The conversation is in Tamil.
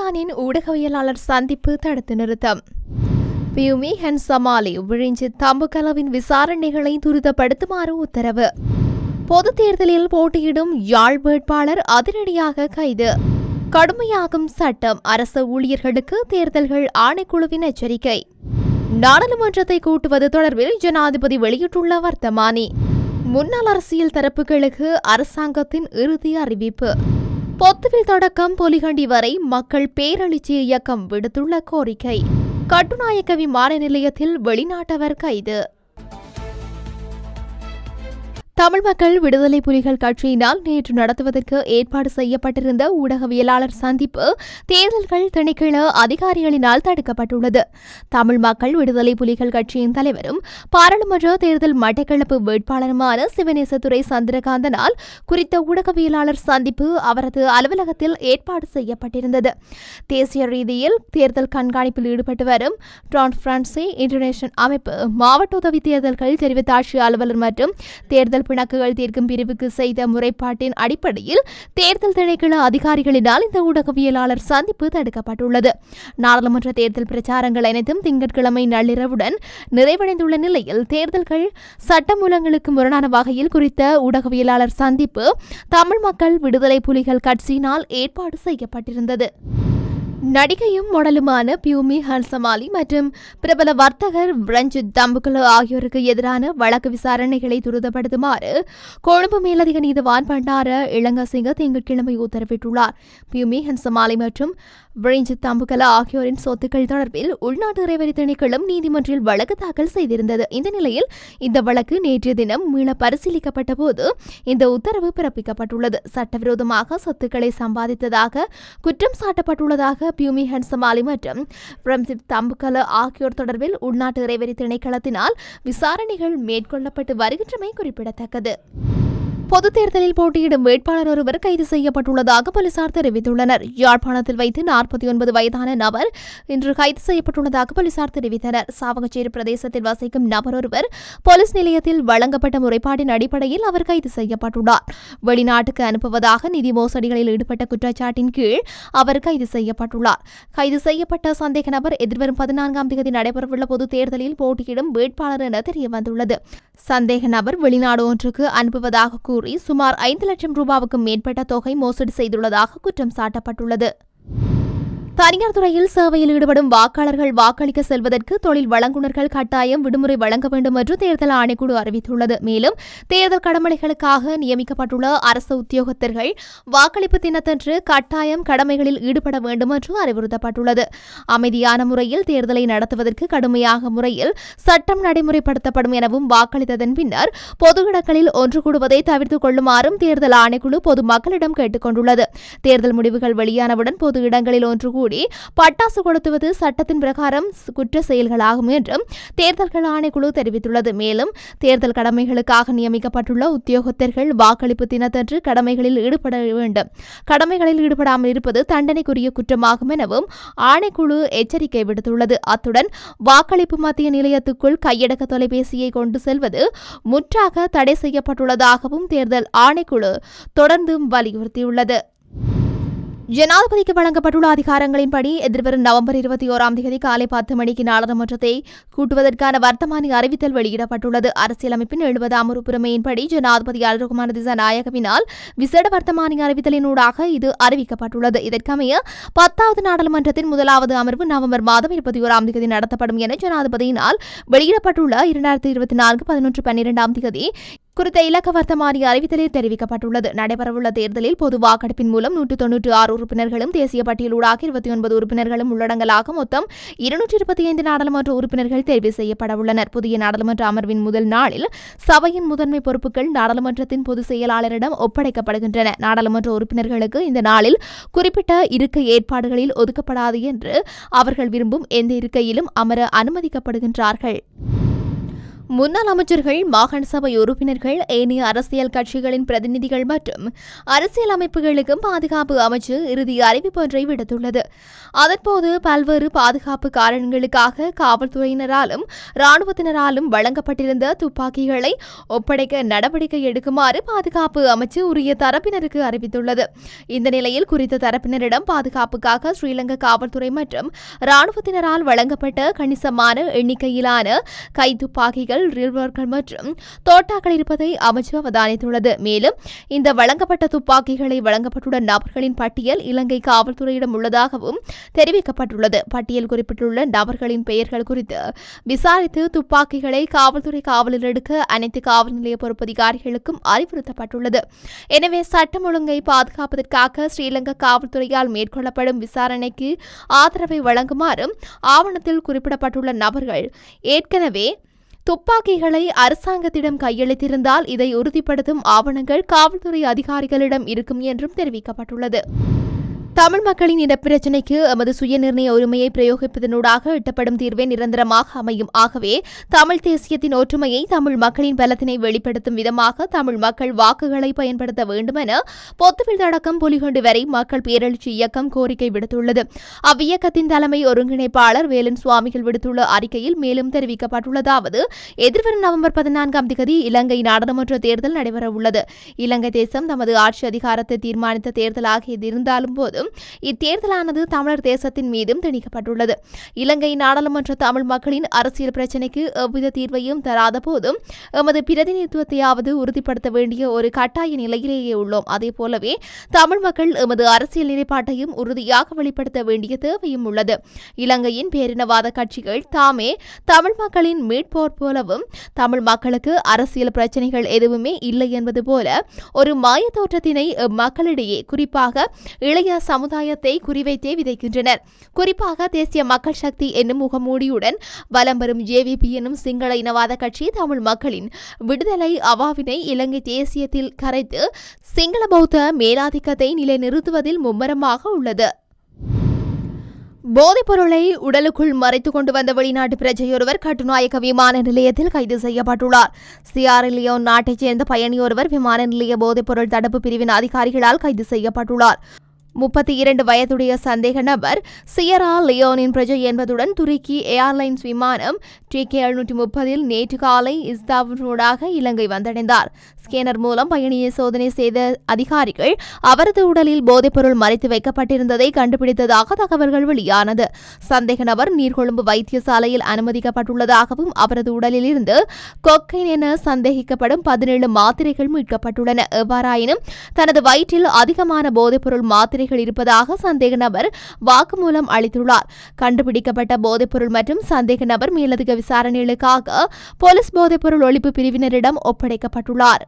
ரஹ்மானின் ஊடகவியலாளர் சந்திப்பு தடுத்து நிறுத்தம். பியூமி ஹன்சமாலி விழிஞ்சி தம்புகலவின் விசாரணைகளை துரிதப்படுத்துமாறு உத்தரவு. பொது தேர்தலில் போட்டியிடும் யாழ் வேட்பாளர் அதிரடியாக கைது. கடுமையாகும் சட்டம், அரசு ஊழியர்களுக்கு தேர்தல்கள் ஆணைக்குழுவின் எச்சரிக்கை. நாடாளுமன்றத்தை கூட்டுவது தொடர்பில் ஜனாதிபதி வெளியிட்டுள்ள வர்த்தமானி. முன்னாள் அரசியல் தரப்புகளுக்கு அரசாங்கத்தின் இறுதி அறிவிப்பு. பொத்துவில் தொடக்கம் பொலிகண்டி வரை மக்கள் பேரெழுச்சி இயக்கம் விடுத்துள்ள கோரிக்கை. கட்டுநாயக்க விமான நிலையத்தில் வெளிநாட்டவர் கைது. தமிழ் மக்கள் விடுதலை புலிகள் கட்சியினால் நேற்று நடத்துவதற்கு ஏற்பாடு செய்யப்பட்டிருந்த ஊடகவியலாளர் சந்திப்பு தேர்தல்கள் திணைக்கள அதிகாரிகளினால் தடுக்கப்பட்டுள்ளது. தமிழ் மக்கள் விடுதலை புலிகள் கட்சியின் தலைவரும் பாராளுமன்ற தேர்தல் மட்டக்களப்பு வேட்பாளருமான சிவநேசத்துறை சந்திரகாந்தனால் குறித்த ஊடகவியலாளர் சந்திப்பு அவரது அலுவலகத்தில் ஏற்பாடு செய்யப்பட்டிருந்தது. தேசிய ரீதியில் தேர்தல் கண்காணிப்பில் ஈடுபட்டு வரும் டிரான்ஸ்பரன்சி இன்டர்நேஷனல் அமைப்பு மாவட்ட உதவி தேர்தல்கள் தெரிவித்தாட்சி அலுவலர் மற்றும் தேர்தல் பிணக்குகள் தீர்க்கும் பிரிவுக்கு செய்த முறைப்பாட்டின் அடிப்படையில் தேர்தல் திணைக்கள அதிகாரிகளினால் இந்த ஊடகவியலாளர் சந்திப்பு தடுக்கப்பட்டுள்ளது. நாடாளுமன்ற தேர்தல் பிரச்சாரங்கள் அனைத்தும் திங்கட்கிழமை நள்ளிரவுடன் நிறைவடைந்துள்ள நிலையில் தேர்தல்கள் சட்டமூலங்களுக்கு முரணான வகையில் குறித்த ஊடகவியலாளர் சந்திப்பு தமிழ் மக்கள் விடுதலை புலிகள் கட்சியினால் ஏற்பாடு செய்யப்பட்டிருந்தது. நடிகையும் மொடலுமான பியூமி ஹன்சமாலி மற்றும் பிரபல வர்த்தகர் ரஞ்சித் தம்புகல ஆகியோருக்கு எதிரான வழக்கு விசாரணைகளை துரிதப்படுத்துமாறு கொழும்பு மேலதிக நீதிவான் பண்டார இளங்கசிங்க திங்கட்கிழமை உத்தரவிட்டுள்ளார். பியூமி ஹன்சமாலி மற்றும் ரஞ்சித் தம்புகல ஆகியோரின் சொத்துக்கள் தொடர்பில் உள்நாட்டு இறைவரி திணைக்களம் நீதிமன்றில் வழக்கு தாக்கல் செய்திருந்தது. இந்த நிலையில் இந்த வழக்கு நேற்றைய தினம் மீள பரிசீலிக்கப்பட்ட போது இந்த உத்தரவு பிறப்பிக்கப்பட்டுள்ளது. சட்டவிரோதமாக சொத்துக்களை சம்பாதித்ததாக குற்றம் சாட்டப்பட்டுள்ளதாக பியூமி ஹன்சமாலி மற்றும் ரஞ்சித் தம்புகல ஆகியோர் தொடர்பில் உள்நாட்டு இறைவரி திணைக்களத்தினால் விசாரணைகள் மேற்கொள்ளப்பட்டு வருகின்றமை குறிப்பிடத்தக்கது. பொது தேர்தலில் போட்டியிடும் வேட்பாளர் ஒருவர் கைது செய்யப்பட்டுள்ளதாக போலீசார் தெரிவித்துள்ளனர். யாழ்ப்பாணத்தில் வைத்து 49 வயதான நபர் இன்று கைது செய்யப்பட்டுள்ளதாக போலீசார் தெரிவித்தனர். சாவகச்சேரி பிரதேசத்தில் வசிக்கும் நபர் ஒருவர் போலீஸ் நிலையத்தில் வழங்கப்பட்ட முறைப்பாட்டின் அடிப்படையில் அவர் கைது செய்யப்பட்டுள்ளார். வெளிநாட்டுக்கு அனுப்புவதாக நிதி மோசடிகளில் ஈடுபட்ட குற்றச்சாட்டின் கீழ் அவர் கைது செய்யப்பட்டுள்ளார். கைது செய்யப்பட்ட சந்தேக நபர் எதிர்வரும் 14ஆம் தேதி நடைபெறவுள்ள பொது தேர்தலில் போட்டியிடும் வேட்பாளர் என தெரியவந்துள்ளது. சந்தேக நபர் வெளிநாடு ஒன்றுக்கு அனுப்புவதாக கூறி சுமார் 5 லட்சம் ரூபாவுக்கும் மேற்பட்ட தொகை மோசடி செய்துள்ளதாக குற்றம் சாட்டப்பட்டுள்ளது. தனியார் துறையில் சேவையில் ஈடுபடும் வாக்காளர்கள் வாக்களிக்க செல்வதற்கு தொழில் வழங்குநர்கள் கட்டாயம் விடுமுறை வழங்க வேண்டும் என்று தேர்தல் ஆணைக்குழு அறிவித்துள்ளது. மேலும் தேர்தல் கடமைகளுக்காக நியமிக்கப்பட்டுள்ள அரசு உத்தியோகத்தர்கள் வாக்களிப்பு தினத்தன்று கட்டாயம் கடமைகளில் ஈடுபட வேண்டும் என்று அறிவுறுத்தப்பட்டுள்ளது. அமைதியான முறையில் தேர்தலை நடத்துவதற்கு கடுமையாக முறையில் சட்டம் நடைமுறைப்படுத்தப்படும் எனவும் வாக்களித்ததன் பின்னர் பொது இடங்களில் ஒன்று கூடுவதை தவிர்த்துக் கொள்ளுமாறும் தேர்தல் ஆணைக்குழு பொதுமக்களிடம் கேட்டுக் கொண்டுள்ளது. தேர்தல் முடிவுகள் வெளியானவுடன் பொது இடங்களில் ஒன்று கூடி பட்டாசு கொளுத்துவது சட்டத்தின் பிரகாரம் குற்ற செயல்களாகும் என்றும் தேர்தல்கள் ஆணைக்குழு தெரிவித்துள்ளது. மேலும் தேர்தல் கடமைகளுக்காக நியமிக்கப்பட்டுள்ள உத்தியோகத்தர்கள் வாக்களிப்பு தினத்தன்று கடமைகளில் ஈடுபட வேண்டும். கடமைகளில் ஈடுபடாமல் இருப்பது தண்டனைக்குரிய குற்றமாகும் எனவும் ஆணைக்குழு எச்சரிக்கை விடுத்துள்ளது. அத்துடன் வாக்களிப்பு மத்திய நிலையத்துக்குள் கையடக்க தொலைபேசியை கொண்டு செல்வது முற்றாக தடை செய்யப்பட்டுள்ளதாகவும் தேர்தல் ஆணைக்குழு தொடர்ந்து வலியுறுத்தியுள்ளது. ஜனாதிபதிக்கு வழங்கப்பட்டுள்ள அதிகாரங்களின்படி எதிர்வரும் நவம்பர் 21ஆம் தேதி காலை 10 மணிக்கு நாடாளுமன்றத்தை கூட்டுவதற்கான வர்த்தமானி அறிவித்தல் வெளியிடப்பட்டுள்ளது. அரசியலமைப்பின் 70ஆம் உறுப்புரிமையின்படி ஜனாதிபதி அனுரகுமார திசாநாயகவினால் விசேட வர்த்தமானி அறிவித்தலினூடாக இது அறிவிக்கப்பட்டுள்ளது. இதற்கமைய 10வது நாடாளுமன்றத்தின் முதலாவது அமர்வு நவம்பர் மாதம் 21ஆம் தேதி நடத்தப்படும் என ஜனாதிபதியினால் வெளியிடப்பட்டுள்ள 2024 11/12ஆம் தேதி குறித்த இலக்க வர்த்தமானி அறிவித்தலில் தெரிவிக்கப்பட்டுள்ளது. நடைபெறவுள்ள தேர்தலில் பொது வாக்கெடுப்பின் மூலம் 196 உறுப்பினர்களும் தேசிய பட்டியலூடாக 29 உறுப்பினர்களும் உள்ளடங்கலாக மொத்தம் 225 நாடாளுமன்ற உறுப்பினர்கள் தேர்வு செய்யப்பட உள்ளனர். புதிய நாடாளுமன்ற அமர்வின் முதல் நாளில் சபையின் முதன்மை பொறுப்புகள் நாடாளுமன்றத்தின் பொதுச் செயலாளரிடம் ஒப்படைக்கப்படுகின்றன. நாடாளுமன்ற உறுப்பினர்களுக்கு இந்த நாளில் குறிப்பிட்ட இருக்கை ஏற்பாடுகளில் ஒதுக்கப்படாது என்று அவர்கள் விரும்பும் எந்த இருக்கையிலும் அமர அனுமதிக்கப்படுகின்றார்கள். முன்னாள் அமைச்சர்கள், மாகாண சபை உறுப்பினர்கள், ஏனைய அரசியல் கட்சிகளின் பிரதிநிதிகள் மற்றும் அரசியல் அமைப்புகளுக்கும் பாதுகாப்பு அமைச்சு இறுதி அறிவிப்பு ஒன்றை விடுத்துள்ளது. அதன்போது பல்வேறு பாதுகாப்பு காரணங்களுக்காக காவல்துறையினராலும் ராணுவத்தினராலும் வழங்கப்பட்டிருந்த துப்பாக்கிகளை ஒப்படைக்க நடவடிக்கை எடுக்குமாறு பாதுகாப்பு அமைச்சு உரிய தரப்பினருக்கு அறிவித்துள்ளது. இந்த நிலையில் குறித்த தரப்பினரிடம் பாதுகாப்புக்காக ஸ்ரீலங்கா காவல்துறை மற்றும் ராணுவத்தினரால் வழங்கப்பட்ட கணிசமான எண்ணிக்கையிலான கைத்துப்பாக்கிகள், ரிவால்வர்கள் மற்றும் தோட்டாக்கள் இருப்பதை அமைச்சு அவதானித்துள்ளது. மேலும் இந்த வழங்கப்பட்ட துப்பாக்கிகளை வழங்கப்பட்டுள்ள நபர்களின் பட்டியல் இலங்கை காவல்துறையிடம் உள்ளதாகவும் தெரிவிக்கப்பட்டுள்ளது. பட்டியல் குறிப்பிட்டுள்ள நபர்களின் பெயர்கள் குறித்து விசாரித்து துப்பாக்கிகளை காவல்துறை காவலில் எடுக்க அனைத்து காவல் நிலைய பொறுப்பதிகாரிகளுக்கும் அறிவுறுத்தப்பட்டுள்ளது. எனவே சட்டம் ஒழுங்கை பாதுகாப்பதற்காக ஸ்ரீலங்கா காவல்துறையால் மேற்கொள்ளப்படும் விசாரணைக்கு ஆதரவை வழங்குமாறும் ஆவணத்தில் குறிப்பிடப்பட்டுள்ள நபர்கள் ஏற்கனவே துப்பாக்கிகளை அரசாங்கத்திடம் கையளித்திருந்தால் இதை உறுதிப்படுத்தும் ஆவணங்கள் காவல்துறை அதிகாரிகளிடம் இருக்கும் என்றும் தெரிவிக்கப்பட்டுள்ளது. தமிழ் மக்களின் இனப்பிரச்சினைக்கு எமது சுயநிர்ணய உரிமையை பிரயோகிப்பதனூடாக எட்டப்படும் தீர்வே நிரந்தரமாக அமையும். ஆகவே தமிழ் தேசியத்தின் ஒற்றுமையை, தமிழ் மக்களின் பலத்தினை வெளிப்படுத்தும் விதமாக தமிழ் மக்கள் வாக்குகளை பயன்படுத்த வேண்டும் என பொத்துவில் தொடக்கம் புலிகொண்டு வரை மக்கள் பேரெழுச்சி இயக்கம் கோரிக்கை விடுத்துள்ளது. அவ்வியக்கத்தின் தலைமை ஒருங்கிணைப்பாளர் வேலன் சுவாமிகள் விடுத்துள்ள அறிக்கையில் மேலும் தெரிவிக்கப்பட்டுள்ளதாவது: எதிர்வரும் நவம்பர் 14ஆம் தேதி இலங்கை நாடாளுமன்ற தேர்தல் நடைபெறவுள்ளது. இலங்கை தேசம் தமது ஆட்சி அதிகாரத்தை தீர்மானித்த தேர்தலாக இது இருந்தாலும் போதும் இத்தேர்தலானது தமிழர் தேசத்தின் மீதும் திணிக்கப்பட்டுள்ளது. இலங்கை நாடாளுமன்ற தமிழ் மக்களின் அரசியல் பிரச்சினைக்கு எவ்வித தீர்வையும் தராத போதும் எமது பிரதிநிதித்துவத்தையாவது உறுதிப்படுத்த வேண்டிய ஒரு கட்டாய நிலையிலேயே உள்ளோம். அதே போலவே தமிழ் மக்கள் எமது அரசியல் நிலைப்பாட்டையும் உறுதியாக வெளிப்படுத்த வேண்டிய தேவையும் உள்ளது. இலங்கையின் பேரினவாத கட்சிகள் தாமே தமிழ் மக்களின் மீட்போர் போலவும் தமிழ் மக்களுக்கு அரசியல் பிரச்சினைகள் எதுவுமே இல்லை என்பது போல ஒரு மாய தோற்றத்தினை மக்களிடையே, குறிப்பாக இளைய சமுதாயத்தை குறிவைத்தே விதைக்கின்றனர். குறிப்பாக தேசிய மக்கள் சக்தி என்னும் முகமூடியுடன் வலம் வரும் ஜேவிபி என்னும் சிங்கள இனவாத கட்சி தமிழ் மக்களின் விடுதலை அவாவினை இலங்கை தேசியத்தில் கரைத்து சிங்கள பௌத்த மேலாதிக்கத்தை நிலைநிறுத்துவதில் மும்முரமாக உள்ளது. போதைப் பொருளை உடலுக்குள் மறைத்துக் கொண்டு வந்த வெளிநாட்டு பிரஜையொருவர் கட்டுநாயக்க விமான நிலையத்தில் கைது செய்யப்பட்டுள்ளார். சியாரா லியோன் நாட்டைச் சேர்ந்த பயணியொருவர் விமான நிலைய போதைப் பொருள் தடுப்பு பிரிவின் அதிகாரிகளால் கைது செய்யப்பட்டுள்ளார். 32 வயதுடைய சந்தேக நபர் சியரா லியோனின் பிரஜை என்பதுடன் துருக்கி ஏர்லைன்ஸ் விமானம் TK730 நேற்று காலை இஸ்தான்புல் இலங்கை வந்தடைந்தார். ஸ்கேனர் மூலம் பயணியை சோதனை செய்த அதிகாரிகள் அவரது உடலில் போதைப்பொருள் மறைத்து வைக்கப்பட்டிருந்ததை கண்டுபிடித்ததாக தகவல்கள் வெளியானது. சந்தேக நபர் நீர்கொழும்பு வைத்தியசாலையில் அனுமதிக்கப்பட்டுள்ளதாகவும் அவரது உடலில் இருந்து கொக்கைன் என சந்தேகிக்கப்படும் 17 மாத்திரைகள் மீட்கப்பட்டுள்ளன. எவ்வாறாயினும் தனது வயிற்றில் அதிகமான போதைப்பொருள் மாத்திரைகள் இருப்பதாக சந்தேக நபர் வாக்குமூலம் அளித்துள்ளார். கண்டுபிடிக்கப்பட்ட போதைப்பொருள் மற்றும் சந்தேக நபர் மேலதிக விசாரணைகளுக்காக போலீஸ் போதைப்பொருள் ஒழிப்பு பிரிவினரிடம் ஒப்படைக்கப்பட்டுள்ளார்.